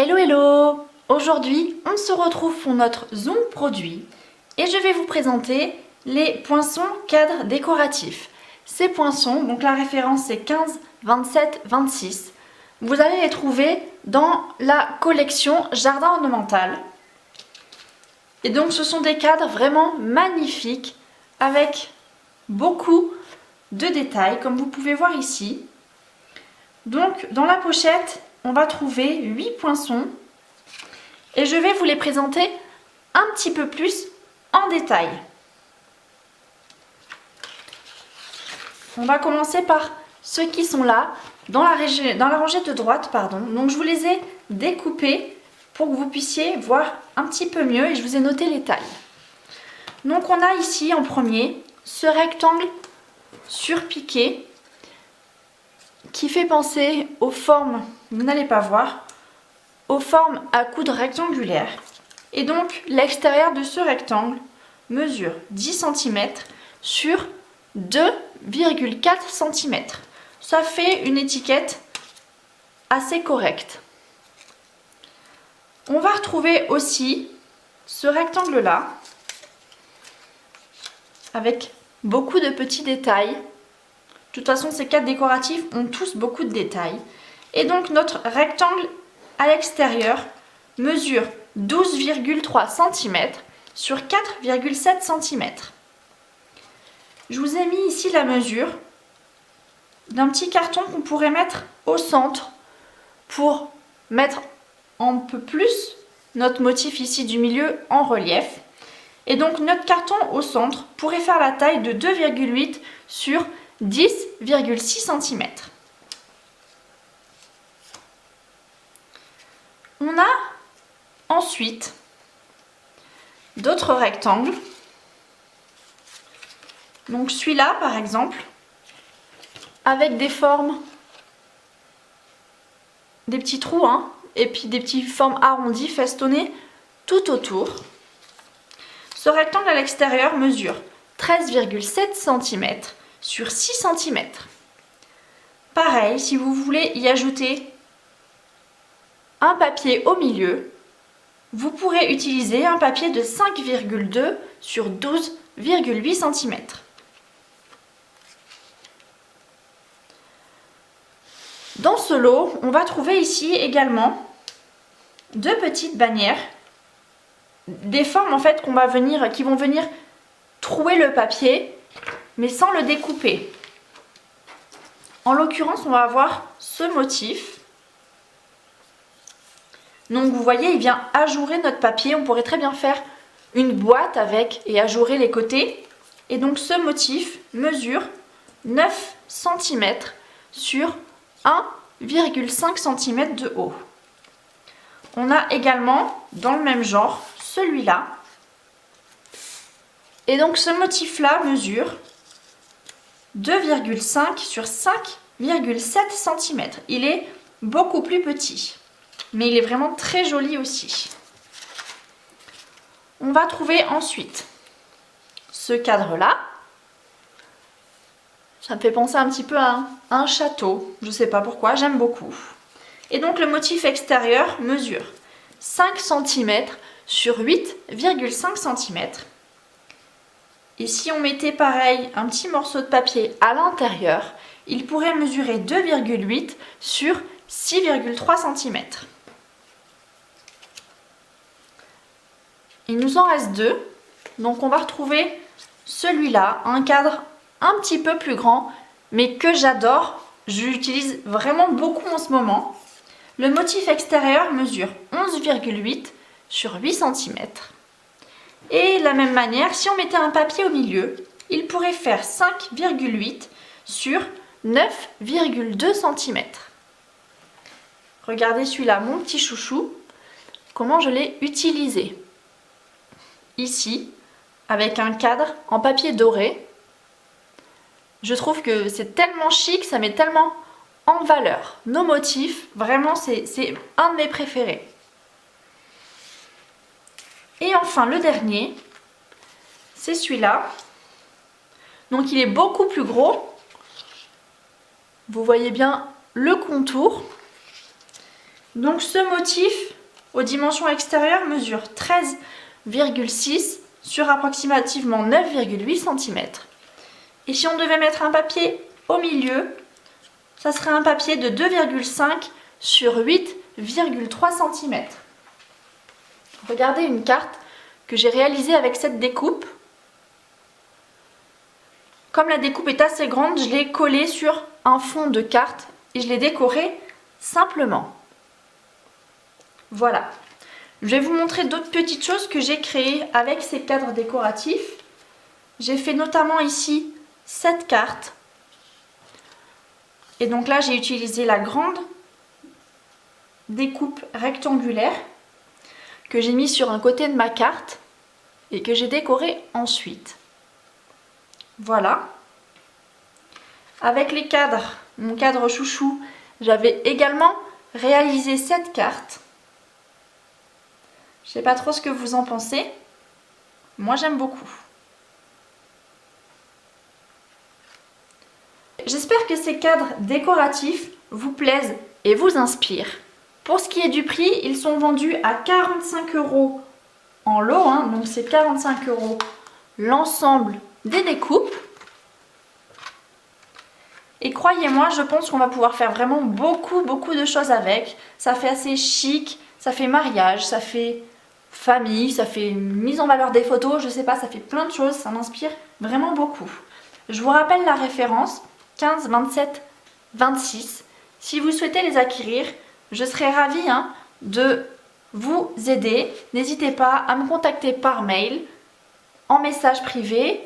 Hello hello! Aujourd'hui, on se retrouve pour notre zoom produit et je vais vous présenter les poinçons cadres décoratifs. Ces poinçons, donc la référence c'est 15, 27, 26. Vous allez les trouver dans la collection Jardin ornemental. Et donc ce sont des cadres vraiment magnifiques avec beaucoup de détails comme vous pouvez voir ici. Donc dans la pochette, on va trouver 8 poinçons et je vais vous les présenter un petit peu plus en détail. On va commencer par ceux qui sont là, dans la rangée de droite, pardon. Donc je vous les ai découpés pour que vous puissiez voir un petit peu mieux et je vous ai noté les tailles. Donc on a ici en premier ce rectangle surpiqué qui fait penser aux formes, vous n'allez pas voir, aux formes à coudre rectangulaires. Et donc l'extérieur de ce rectangle mesure 10 cm sur 2,4 cm. Ça fait une étiquette assez correcte. On va retrouver aussi ce rectangle là avec beaucoup de petits détails. De toute façon, ces cadres décoratifs ont tous beaucoup de détails. Et donc notre rectangle à l'extérieur mesure 12,3 cm sur 4,7 cm. Je vous ai mis ici la mesure d'un petit carton qu'on pourrait mettre au centre pour mettre un peu plus notre motif ici du milieu en relief. Et donc notre carton au centre pourrait faire la taille de 2,8 sur 10,6 cm. On a ensuite d'autres rectangles. Donc celui-là par exemple, avec des formes, des petits trous, et puis des petites formes arrondies festonnées tout autour. Ce rectangle à l'extérieur mesure 13,7 cm sur 6 cm. Pareil, si vous voulez y ajouter un papier au milieu, vous pourrez utiliser un papier de 5,2 sur 12,8 cm. Dans ce lot, on va trouver ici également deux petites bannières, des formes en fait qui vont venir trouer le papier, mais sans le découper. En l'occurrence, on va avoir ce motif. Donc vous voyez, il vient ajourer notre papier. On pourrait très bien faire une boîte avec et ajourer les côtés. Et donc ce motif mesure 9 cm sur 1,5 cm de haut. On a également dans le même genre celui-là. Et donc ce motif-là mesure 2,5 sur 5,7 cm. Il est beaucoup plus petit, mais il est vraiment très joli aussi. On va trouver ensuite ce cadre-là. Ça me fait penser un petit peu à un château, je ne sais pas pourquoi, j'aime beaucoup. Et donc le motif extérieur mesure 5 cm sur 8,5 cm. Et si on mettait pareil un petit morceau de papier à l'intérieur, il pourrait mesurer 2,8 sur 6,3 cm. Il nous en reste deux, donc on va retrouver celui-là, un cadre un petit peu plus grand, mais que j'adore, je l'utilise vraiment beaucoup en ce moment. Le motif extérieur mesure 11,8 sur 8 cm. Et de la même manière, si on mettait un papier au milieu, il pourrait faire 5,8 sur 9,2 cm. Regardez celui-là, mon petit chouchou, comment je l'ai utilisé. Ici, avec un cadre en papier doré. Je trouve que c'est tellement chic, ça met tellement en valeur nos motifs. Vraiment, c'est un de mes préférés. Et enfin, le dernier, c'est celui-là. Donc, il est beaucoup plus gros. Vous voyez bien le contour. Donc, ce motif aux dimensions extérieures mesure 13,6 sur approximativement 9,8 cm. Et si on devait mettre un papier au milieu, ça serait un papier de 2,5 sur 8,3 cm. Regardez une carte que j'ai réalisée avec cette découpe. Comme la découpe est assez grande, je l'ai collée sur un fond de carte et je l'ai décorée simplement. Voilà. Je vais vous montrer d'autres petites choses que j'ai créées avec ces cadres décoratifs. J'ai fait notamment ici cette carte. Et donc là, j'ai utilisé la grande découpe rectangulaire que j'ai mis sur un côté de ma carte et que j'ai décoré ensuite. Voilà. Avec les cadres, mon cadre chouchou, j'avais également réalisé cette carte. Je sais pas trop ce que vous en pensez. Moi, j'aime beaucoup. J'espère que ces cadres décoratifs vous plaisent et vous inspirent. Pour ce qui est du prix, ils sont vendus à 45 € en lot, donc c'est 45 € l'ensemble des découpes. Et croyez-moi, je pense qu'on va pouvoir faire vraiment beaucoup de choses avec. Ça fait assez chic, ça fait mariage, ça fait famille, ça fait mise en valeur des photos, je sais pas, ça fait plein de choses, ça m'inspire vraiment beaucoup. Je vous rappelle la référence 15, 27, 26. Si vous souhaitez les acquérir, je serai ravie de vous aider. N'hésitez pas à me contacter par mail, en message privé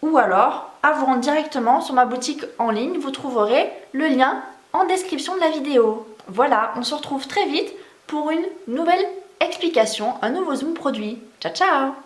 ou alors à vous rendre directement sur ma boutique en ligne. Vous trouverez le lien en description de la vidéo. Voilà, on se retrouve très vite pour une nouvelle explication, un nouveau zoom produit. Ciao ciao!